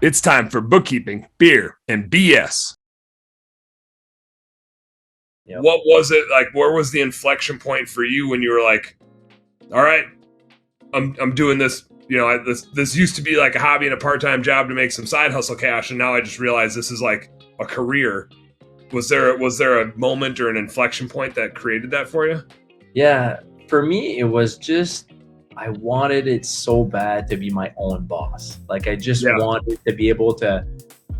It's time for bookkeeping, beer, and BS. Yep. What was it like? Where was the inflection point for you when you were like, all right, I'm doing this. This used to be like a hobby and a part-time job to make some side hustle cash, and now I just realized this is like a career. Was there a moment or an inflection point that created that for you? Yeah, for me, it was just I wanted it so bad to be my own boss. Like I just Yeah. wanted to be able to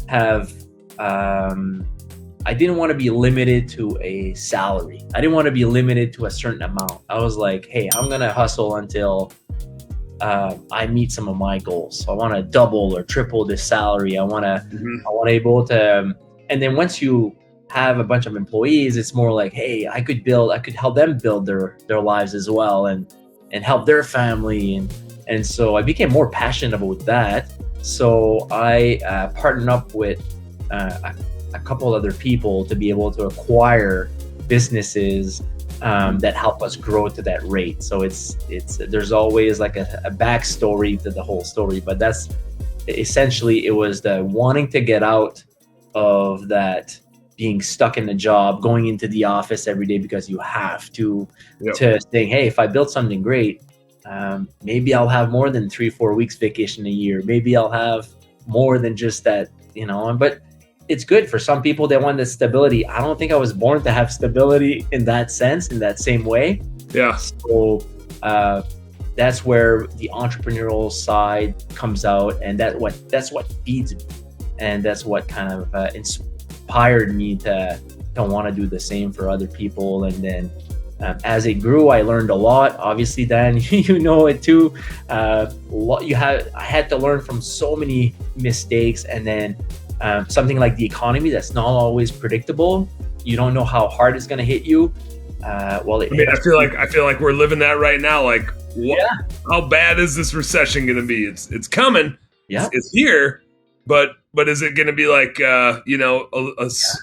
have. I didn't want to be limited to a salary. I didn't want to be limited to a certain amount. I was like, hey, I'm gonna hustle until I meet some of my goals. So I want to double or triple this salary. I want to able to, and then once you have a bunch of employees, it's more like, hey, I could help them build their lives as well, and help their family, and so I became more passionate about that. So I partnered up with a couple other people to be able to acquire businesses that help us grow to that rate. So it's there's always like a backstory to the whole story, but that's essentially it was the wanting to get out of that being stuck in the job, going into the office every day because you have to, to saying, hey, if I build something great, maybe I'll have more than 3-4 weeks vacation a year. Maybe I'll have more than just that, but it's good for some people. They want the stability. I don't think I was born to have stability in that sense, in that same way. Yeah. So that's where the entrepreneurial side comes out, and that's what feeds me, and that's what kind of inspired me to want to do the same for other people. And then as it grew, I learned a lot. Obviously, Dan, you know it too. I had to learn from so many mistakes, and then something like the economy that's not always predictable. You don't know how hard it's going to hit you. I feel like we're living that right now. Like, how bad is this recession going to be? It's coming. Yeah, it's here. But is it going to be like a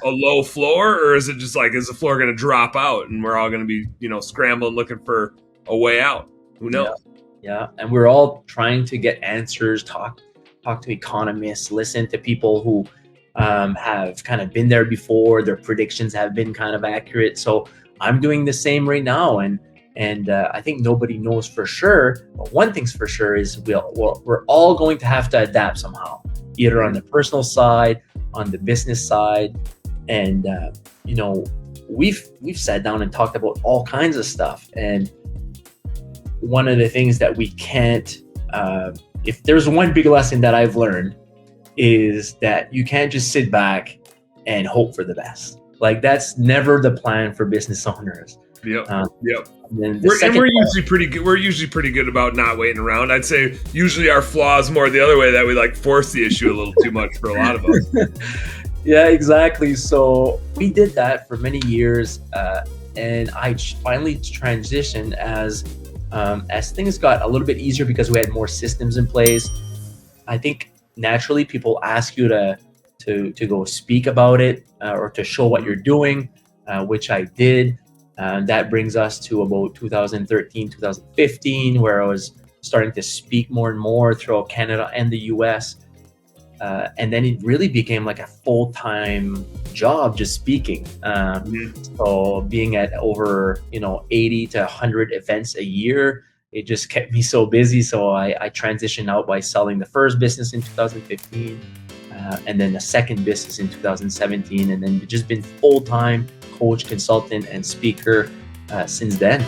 low floor, or is it just like, is the floor going to drop out and we're all going to be scrambling looking for a way out? Who knows? Yeah, and we're all trying to get answers. Talk to economists, listen to people who have kind of been there before. Their predictions have been kind of accurate. So I'm doing the same right now, and I think nobody knows for sure. But one thing's for sure is we're all going to have to adapt somehow, either on the personal side, on the business side, and we've sat down and talked about all kinds of stuff. And one of the things that we can't if there's one big lesson that I've learned, is that you can't just sit back and hope for the best. Like, that's never the plan for business owners. Yep. We're usually pretty good. We're usually pretty good about not waiting around. I'd say usually our flaw is more the other way, that we like force the issue a little too much for a lot of us. Yeah, exactly. So we did that for many years, and I finally transitioned as things got a little bit easier because we had more systems in place. I think naturally people ask you to go speak about it or to show what you're doing, which I did. That brings us to about 2013, 2015, where I was starting to speak more and more throughout Canada and the US. And then it really became like a full-time job, just speaking. So being at over 80 to 100 events a year, it just kept me so busy. So I transitioned out by selling the first business in 2015, and then the second business in 2017, and then just been full-time coach, consultant, and speaker since then.